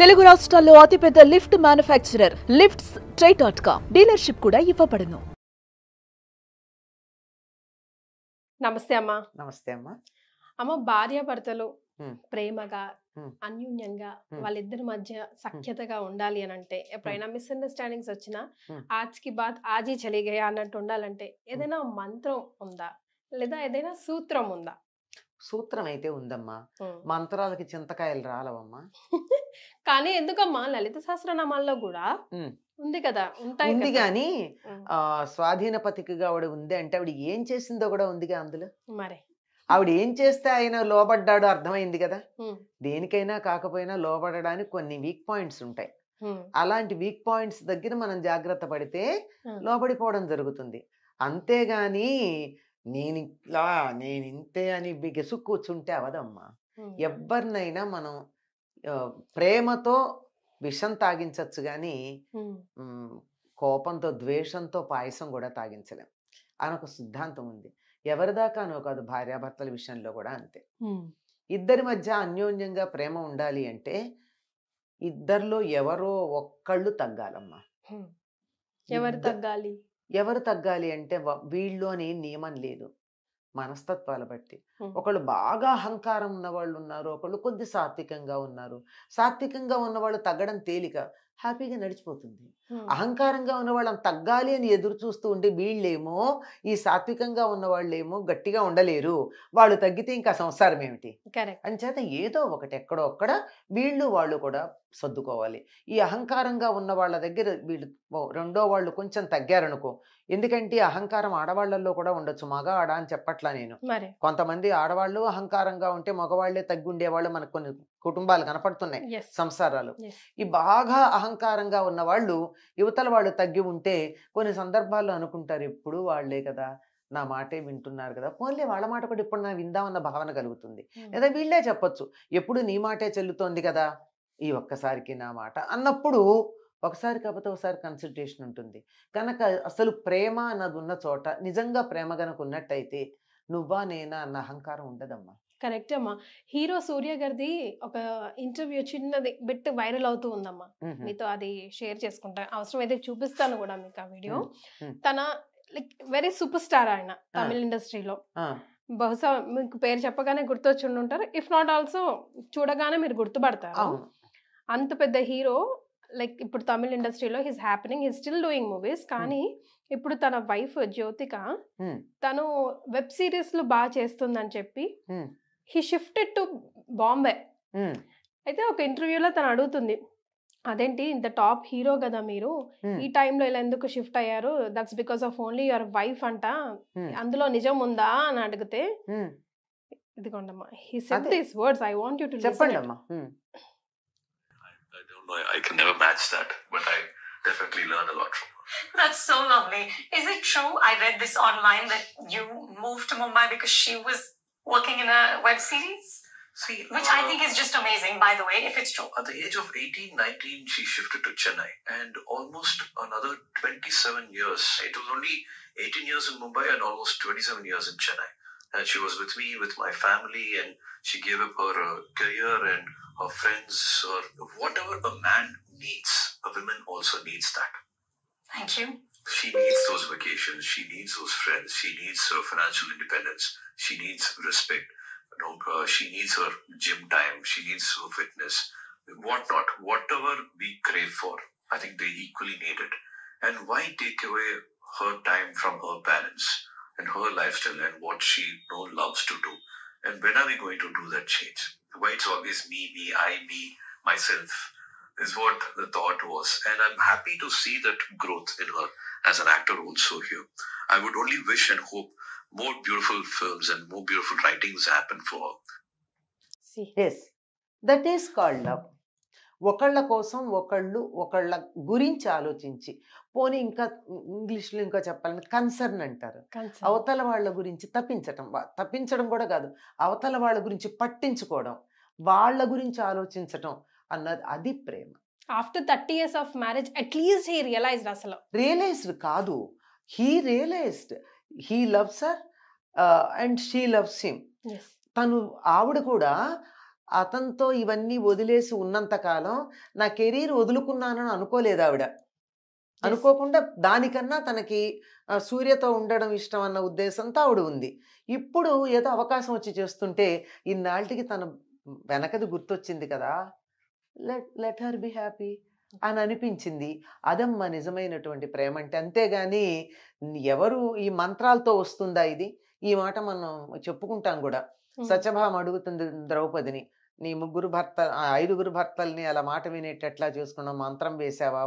తెలుగు రాష్ట్రాల్లో అతిపెద్ద lift manufacturer lifts ట్రై.com dealership కూడా ఇవ్వబడును. నమస్తే అమ్మా. నమస్తే అమ్మా. అమ్మ, భార్యాభర్తలు ప్రేమగా అన్యూన్యంగా వాళ్ళిద్దరి మధ్య సఖ్యతగా ఉండాలి అని అంటే, ఎప్పుడైనా మిస్అండర్స్టాండింగ్స్ వచ్చినా ఆజ్ కి బాత్ ఆజీ చలి గయా అన్నట్టు ఉండాలంటే ఏదైనా మంత్రం ఉందా, లేదా ఏదైనా సూత్రం ఉందా? సూత్రం అయితే ఉందమ్మా, మంత్రాలకి చింతకాయలు రాలవమ్మా. కానీ ఎందుకమ్మా, లలిత సహస్రనామాల్లో కూడా ఉంది కదా, ఉంటాయి ఉంది గాని స్వాధీనపతికిగా ఆవిడ ఉంది అంటే ఆవిడ ఏం చేసిందో కూడా ఉందిగా అందులో. మరి ఆవిడ ఏం చేస్తే ఆయన లోబడ్డాడో అర్థమైంది కదా. దేనికైనా కాకపోయినా లోబడడానికి కొన్ని వీక్ పాయింట్స్ ఉంటాయి. అలాంటి వీక్ పాయింట్స్ దగ్గర మనం జాగ్రత్త పడితే లోబడిపోవడం జరుగుతుంది. అంతేగాని నేను ఇంతే అని బిగసు కూర్చుంటే అవదమ్మా. ఎవరినైనా మనం ప్రేమతో విషం తాగించచ్చు గాని కోపంతో ద్వేషంతో పాయసం కూడా తాగించలేం అని ఒక సిద్ధాంతం ఉంది. ఎవరిదాకానో కాదు, భార్యాభర్తల విషయంలో కూడా అంతే. ఇద్దరి మధ్య అన్యోన్యంగా ప్రేమ ఉండాలి అంటే ఇద్దరిలో ఎవరో ఒక్కళ్ళు తగ్గాలమ్మా. ఎవరు తగ్గాలి అంటే వీళ్ళు అని నియమం లేదు, మనస్తత్వాల బట్టి. ఒకళ్ళు బాగా అహంకారం ఉన్న వాళ్ళు ఉన్నారు, ఒకళ్ళు కొద్ది సాత్వికంగా ఉన్నారు. సాత్వికంగా ఉన్న వాళ్ళు తగ్గడం తేలిక, హ్యాపీగా నడిచిపోతుంది. అహంకారంగా ఉన్న వాళ్ళని తగ్గాలి అని ఎదురు చూస్తూ ఉంటే వీళ్ళేమో, ఈ సాత్వికంగా ఉన్న వాళ్ళేమో గట్టిగా ఉండలేరు, వాళ్ళు తగ్గితే ఇంకా సంసారం ఏమిటి అని చేత ఏదో ఒకటి ఎక్కడో ఒక్కడ వీళ్ళు వాళ్ళు కూడా సర్దుకోవాలి. ఈ అహంకారంగా ఉన్న వాళ్ళ దగ్గర వీళ్ళు రెండో వాళ్ళు కొంచెం తగ్గారనుకో. ఎందుకంటే అహంకారం ఆడవాళ్లలో కూడా ఉండొచ్చు, మగ ఆడ అని చెప్పట్లా నేను. కొంతమంది ఆడవాళ్ళు అహంకారంగా ఉంటే మగవాళ్లే తగ్గి ఉండేవాళ్ళు మనకు కొన్ని కుటుంబాలు కనపడుతున్నాయి, సంసారాలు. ఈ బాగా అహంకారంగా ఉన్న వాళ్ళు యువతల వాళ్ళు తగ్గి ఉంటే కొన్ని సందర్భాల్లో అనుకుంటారు, ఎప్పుడు వాళ్లే కదా, నా మాటే వింటున్నారు కదా, పోన్లే వాళ్ళ మాట కూడా ఇప్పుడు నా విందామన్న భావన కలుగుతుంది. లేదా వీళ్ళే చెప్పొచ్చు, ఎప్పుడు నీ మాటే చెల్లుతోంది కదా, ఈ ఒక్కసారికి నా మాట అన్నప్పుడు ఒకసారి కాకపోతే ఒకసారి కన్సల్టేషన్ ఉంటుంది. కనుక అసలు ప్రేమ అన్నది ఉన్న చోట నిజంగా ప్రేమ కనుక ఉన్నట్టయితే నువ్వా నేనా అన్న అహంకారం ఉండదమ్మా. కరెక్ట్ అమ్మా. హీరో సూర్య గారిది ఒక ఇంటర్వ్యూ చిన్నది బిట్ వైరల్ అవుతూ ఉందమ్మా, మీతో అది షేర్ చేసుకుంటా. అవసరం అయితే చూపిస్తాను కూడా మీకు ఆ వీడియో. తన లైక్ వెరీ సూపర్ స్టార్ ఆయన తమిళ ఇండస్ట్రీలో. బహుశా మీకు పేరు చెప్పగానే గుర్తొచ్చి ఉంటారు, ఇఫ్ నాట్ ఆల్సో చూడగానే మీరు గుర్తుపడతారు. అంత పెద్ద హీరో, లైక్ ఇప్పుడు తమిళ ఇండస్ట్రీలో he's happening, he's still doing movies. కానీ ఇప్పుడు తన వైఫ్ జ్యోతిక తను వెబ్ సిరీస్ లో బాగా చేస్తుందని చెప్పి హీ షిఫ్టెడ్ టు బాంబే. అయితే ఒక ఇంటర్వ్యూలో తను అడుగుతుంది, అదేంటి ఇంత టాప్ హీరో కదా మీరు, ఈ టైంలో ఇలా ఎందుకు షిఫ్ట్ అయ్యారు, that's because of only your wife అంట, అందులో నిజం ఉందా అని అడిగితే ఇదిగోండమ్మా, he said these words, I want you to listen it. I don't know, I can never match that, but I definitely learn a lot from her. That's so lovely. Is it true? I read this online that you moved to Mumbai because she was working in a web series? See, which I think is just amazing, by the way, if it's true. At the age of 18, 19, she shifted to Chennai, and almost another 27 years. It was only 18 years in Mumbai and almost 27 years in Chennai. And she was with me, with my family, and she gave up her career and her friends, or whatever a man needs, a woman also needs that. Thank you. She needs those vacations, she needs those friends, she needs her financial independence, she needs respect, she needs her gym time, she needs her fitness, whatnot. Whatever we crave for, I think they equally need it. And why take away her time from her parents and her lifestyle and what she loves to do? And when are we going to do that change? Why it's always me, me, myself is what the thought was. And I'm happy to see that growth in her as an actor also here. I would only wish and hope more beautiful films and more beautiful writings happen for her. See. Yes, that is called love. ఒకళ్ళ కోసం ఒకళ్ళ గురించి ఆలోచించి, పోనీ ఇంకా ఇంగ్లీష్లో ఇంకా చెప్పాలని కన్సర్న్ అంటారు. అవతల వాళ్ళ గురించి తప్పించడం కూడా కాదు, అవతల వాళ్ళ గురించి పట్టించుకోవడం, వాళ్ళ గురించి ఆలోచించటం అన్నది అది ప్రేమ. After 30 years of marriage at least he realised. అసలు రియలైజ్డ్ కాదు, he realised, he loves her and she loves him. ఆవిడ కూడా అతనితో ఇవన్నీ వదిలేసి ఉన్నంత కాలం నా కెరీర్ వదులుకున్నానని అనుకోలేదు ఆవిడ. అనుకోకుండా దానికన్నా తనకి సూర్యతో ఉండడం ఇష్టం అన్న ఉద్దేశంతో ఆవిడ ఉంది. ఇప్పుడు ఏదో అవకాశం వచ్చి చేస్తుంటే ఇన్నాళ్ళకి తన వెనకది గుర్తొచ్చింది కదా, లెట్ హర్ బి హ్యాపీ అని అనిపించింది. అదమ్మా నిజమైనటువంటి ప్రేమ అంటే. అంతేగాని ఎవరు ఈ మంత్రాలతో వస్తుందా ఇది? ఈ మాట మనం చెప్పుకుంటాం కూడా. సత్యభామ అడుగుతుంది ద్రౌపదిని, నీ 5గురు భర్తల్ని అలా మాట వినేటట్లా చేసుకున్నావు, మంత్రం వేసావా,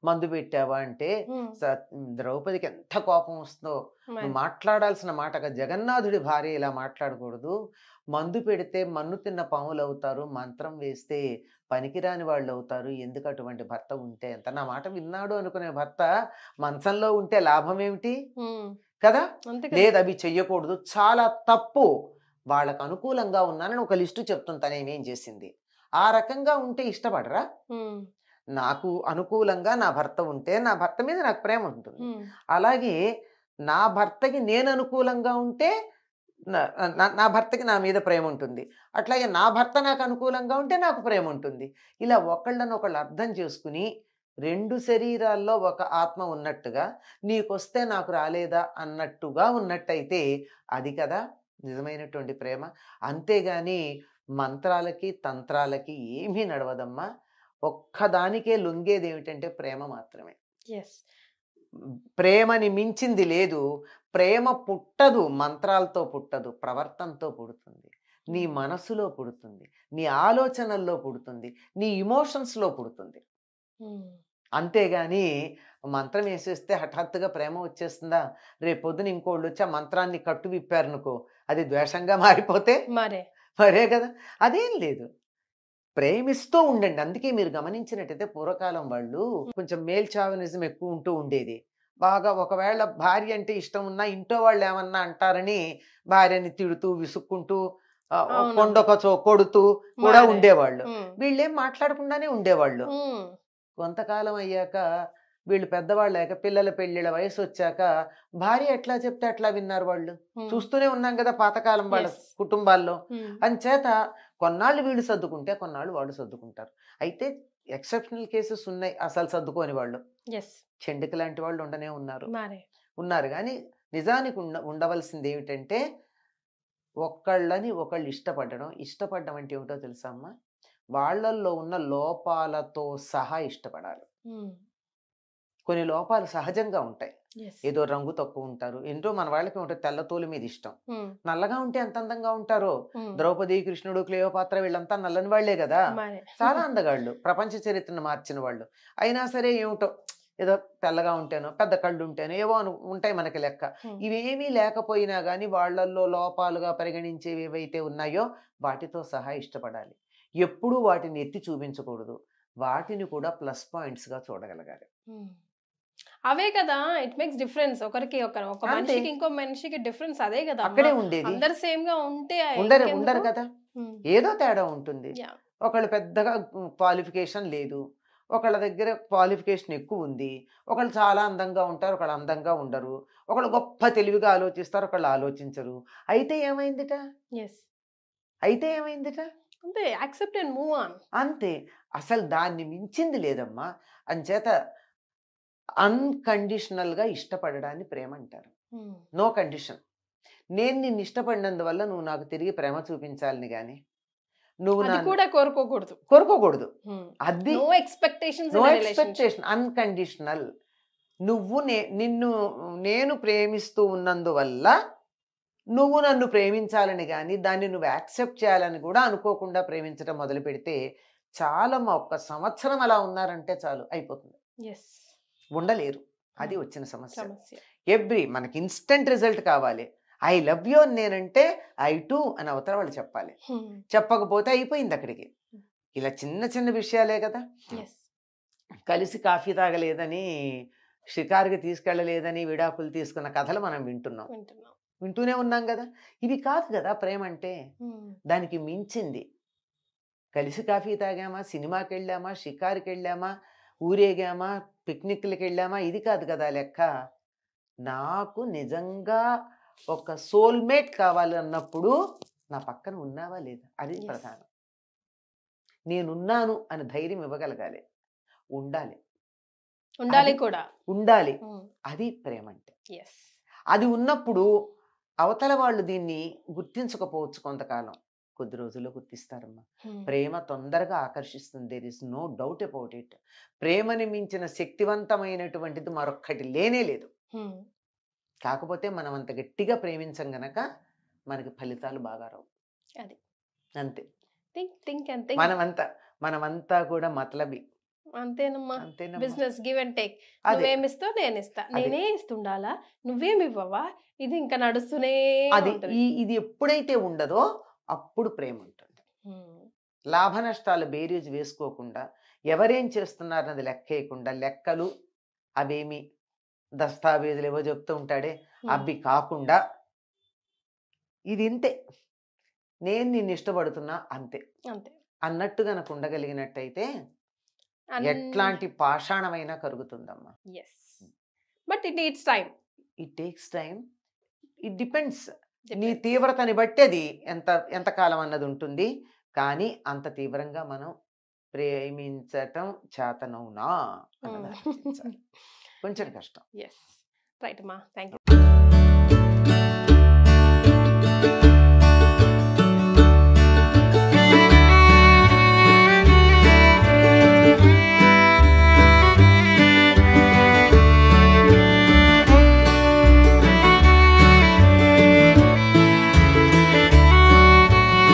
మందు పెట్టావా అంటే ద్రౌపదికి ఎంత కోపం వస్తుందో. నువ్వు మాట్లాడాల్సిన మాట జగన్నాథుడి భార్య ఇలా మాట్లాడకూడదు. మందు పెడితే మన్ను తిన్న పాములు అవుతారు, మంత్రం వేస్తే పనికిరాని వాళ్ళు అవుతారు. ఎందుకు అటువంటి భర్త ఉంటే ఎంత? నా మాట విన్నాడు అనుకునే భర్త మంచంలో ఉంటే లాభం ఏమిటి కదా? లేదు, అవి చెయ్యకూడదు, చాలా తప్పు. వాళ్ళకు అనుకూలంగా ఉన్నానని ఒక లిస్టు చెప్తుంది తనేమేం చేసింది. ఆ రకంగా ఉంటే ఇష్టపడరా? నాకు అనుకూలంగా నా భర్త ఉంటే నా భర్త మీద నాకు ప్రేమ ఉంటుంది. అలాగే నా భర్తకి నేను అనుకూలంగా ఉంటే నా భర్తకి నా మీద ప్రేమ ఉంటుంది. అట్లాగే నా భర్త నాకు అనుకూలంగా ఉంటే నాకు ప్రేమ ఉంటుంది. ఇలా ఒకళ్ళనొకళ్ళు అర్థం చేసుకుని 2 శరీరాల్లో ఒక ఆత్మ ఉన్నట్టుగా, నీకొస్తే నాకు రాలేదా అన్నట్టుగా ఉన్నట్టయితే అది కదా నిజమైనటువంటి ప్రేమ. అంతేగాని మంత్రాలకి తంత్రాలకి ఏమీ నడవదమ్మా. ఒక్కదానికే లొంగేది ఏమిటంటే ప్రేమ మాత్రమే. ప్రేమని మించింది లేదు. ప్రేమ పుట్టదు, మంత్రాలతో పుట్టదు, ప్రవర్తనతో పుడుతుంది, నీ మనసులో పుడుతుంది, నీ ఆలోచనల్లో పుడుతుంది, నీ ఇమోషన్స్లో పుడుతుంది. అంతేగాని మంత్రం వేసేస్తే హఠాత్తుగా ప్రేమ వచ్చేస్తుందా? రేపొద్దున ఇంకోళ్ళు వచ్చి ఆ మంత్రాన్ని కట్టు విప్పారనుకో, అది ద్వేషంగా మారిపోతే మరే కదా. అదేం లేదు, ప్రేమిస్తూ ఉండండి. అందుకే మీరు గమనించినట్టయితే పూర్వకాలం వాళ్ళు కొంచెం మేల్చావనిజం ఎక్కువ ఉంటూ ఉండేది. బాగా ఒకవేళ భార్య అంటే ఇష్టం ఉన్నా ఇంట్లో వాళ్ళు ఏమన్నా అంటారని భార్యని తిడుతూ విసుక్కుంటూ కొండొకచో కొడుతూ కూడా ఉండేవాళ్ళు. వీళ్ళేం మాట్లాడకుండానే ఉండేవాళ్ళు. కొంతకాలం అయ్యాక వీళ్ళు పెద్దవాళ్ళు అయ్యాక, పిల్లల పెళ్ళిళ్ళ వయసు వచ్చాక భార్య ఎట్లా చెప్తే అట్లా విన్నారు వాళ్ళు. చూస్తూనే ఉన్నాం కదా పాతకాలం వాళ్ళ కుటుంబాల్లో. అంచేత కొన్నాళ్ళు వీళ్ళు సర్దుకుంటే కొన్నాళ్ళు వాళ్ళు సర్దుకుంటారు. అయితే ఎక్సెప్షనల్ కేసెస్ ఉన్నాయి అసలు సర్దుకోని వాళ్ళు. చెండుక లాంటి వాళ్ళు ఉండనే ఉన్నారు. కానీ నిజానికి ఉండవలసింది ఏమిటంటే ఒకళ్ళని ఒకళ్ళు ఇష్టపడడం అంటే ఏమిటో తెలుసా అమ్మా? వాళ్ళల్లో ఉన్న లోపాలతో సహా ఇష్టపడాలి. కొన్ని లోపాలు సహజంగా ఉంటాయి. ఏదో రంగు తక్కువ ఉంటారు, ఏంటో మన వాళ్ళకి ఉంటుంది తెల్లతోలు మీద ఇష్టం. నల్లగా ఉంటే ఎంత అందంగా ఉంటారో. ద్రౌపది, కృష్ణుడు, క్లియోపాత్ర వీళ్ళంతా నల్లని వాళ్లే కదా, చాలా అందగాళ్ళు, ప్రపంచ చరిత్రను మార్చిన వాళ్ళు. అయినా సరే ఏమిటో ఏదో తెల్లగా ఉంటేనో పెద్ద కళ్ళు ఉంటేనో ఏవో ఉంటాయి మనకి లెక్క. ఇవేమీ లేకపోయినా కానీ వాళ్ళల్లో లోపాలుగా పరిగణించేవి ఏవైతే ఉన్నాయో వాటితో సహా ఇష్టపడాలి. ఎప్పుడూ వాటిని ఎత్తి చూపించకూడదు, వాటిని కూడా ప్లస్ పాయింట్స్ గా చూడగలగాలి. అవే కదా ఇట్ మేక్స్ డిఫరెన్స్. ఒక మనిషికి ఇంకో మనిషికి డిఫరెన్స్ అదే కదా. అక్కడే ఉండేది. అందరు సేమ్ గా ఉంటే ఉండరు కదా, ఏదో తేడా ఉంటుంది. ఒకళ్ళు పెద్దగా క్వాలిఫికేషన్ లేదు, ఒకళ్ళ దగ్గర క్వాలిఫికేషన్ ఎక్కువ ఉంది. ఒకళ్ళు చాలా అందంగా ఉంటారు, ఒకళ్ళు అందంగా ఉండరు. ఒకళ్ళు గొప్ప తెలివిగా ఆలోచిస్తారు, ఒకళ్ళు ఆలోచించరు. అయితే ఏమైందిట? అంతే, యాక్సెప్ట్ అండ్ మూవ్ ఆన్. అంతే, అసలు దాన్ని మించింది లేదమ్మా. అంచేత అన్కండిషనల్ గా ఇష్టపడడాన్ని ప్రేమ అంటారు. No condition. నేను నిన్ను ఇష్టపడినందువల్ల నువ్వు నాకు తిరిగి ప్రేమ చూపించాలని గాని నువ్వు కోరుకోకూడదు. అది నో ఎక్స్పెక్టేషన్, అన్కండిషనల్. నువ్వు నేను ప్రేమిస్తూ ఉన్నందువల్ల నువ్వు నన్ను ప్రేమించాలని కానీ దాన్ని నువ్వు యాక్సెప్ట్ చేయాలని కూడా అనుకోకుండా ప్రేమించడం మొదలు పెడితే చాలా, ఒక్క సంవత్సరం అలా ఉన్నారంటే చాలు, అయిపోతుంది. ఉండలేరు. అది వచ్చిన సమస్య. మనకి ఇన్స్టెంట్ రిజల్ట్ కావాలి. ఐ లవ్ యూ అని నేనంటే ఐ టు అని అవతల వాళ్ళు చెప్పాలి. చెప్పకపోతే అయిపోయింది అక్కడికి. ఇలా చిన్న చిన్న విషయాలే కదా. కలిసి కాఫీ తాగలేదని, షికారుకి తీసుకెళ్ళలేదని విడాకులు తీసుకున్న కథలు మనం వింటూనే ఉన్నాం కదా. ఇవి కాదు కదా ప్రేమ అంటే. దానికి మించింది. కలిసి కాఫీ తాగామా, సినిమాకి వెళ్ళామా, షికారుకి వెళ్ళామా, ఊరేగామా, పిక్నిక్లకి వెళ్ళామా, ఇది కాదు కదా లెక్క. నాకు నిజంగా ఒక సోల్మేట్ కావాలి అన్నప్పుడు నా పక్కన ఉన్నావా లేదా, అది ప్రధానం. నేనున్నాను అని ధైర్యం ఇవ్వగలగాలి, ఉండాలి ఉండాలి అది- కూడా. ఉండాలి. అది ప్రేమ అంటే. ఎస్. అది ఉన్నప్పుడు అవతల వాళ్ళు దీన్ని గుర్తించకపోవచ్చు కొంతకాలం, కొద్ది రోజుల్లో గుర్తిస్తారమ్మా. ప్రేమ తొందరగా ఆకర్షిస్తుంది, there is no doubt about it. ప్రేమని మించిన శక్తివంతమైనటువంటిది మరొక్కటి లేనే లేదు. కాకపోతే మనం అంత గట్టిగా ప్రేమించం గనక మనకి ఫలితాలు బాగా రావు. అది. అంతే. థింక్ అంతే. మనమంతా కూడా మతలబి. అంతేనమ్మా. అంతేనమ్మా. Business give and take. అదే. నువ్వేమిస్తావు నేను ఇస్తా, నేనే ఇస్తుండాలా నువ్వేమి ఇవ్వవా, ఇది ఇంకా నడుస్తూనే అది ఉంటది. ఇది ఎప్పుడైతే ఉండదో అప్పుడు ప్రేమ ఉంటుంది. లాభ నష్టాలు బేరీజ్ వేసుకోకుండా, ఎవరేం చేస్తున్నారన్నది లెక్కేయకుండా, లెక్కలు అవేమి దస్తావేజులు ఏవో చెప్తూ ఉంటాడే అవి కాకుండా, ఇది ఇంతే, నేను నిన్ను ఇష్టపడుతున్నా అంతే అంతే. అన్నట్టు గనక ఉండగలిగినట్టయితే ఎట్లాంటి పాషాణమైనా కరుగుతుందమ్మా. Yes. But it needs time. It takes time, it depends. నీ తీవ్రతని బట్టి అది ఎంతకాలం అన్నది ఉంటుంది. కానీ అంత తీవ్రంగా మనం ప్రేమించటం చేతనవునా అన్నది ఆలోచించాలి. కొంచెం కష్టం. ఎస్. రైట్ అమ్మా. Thank you.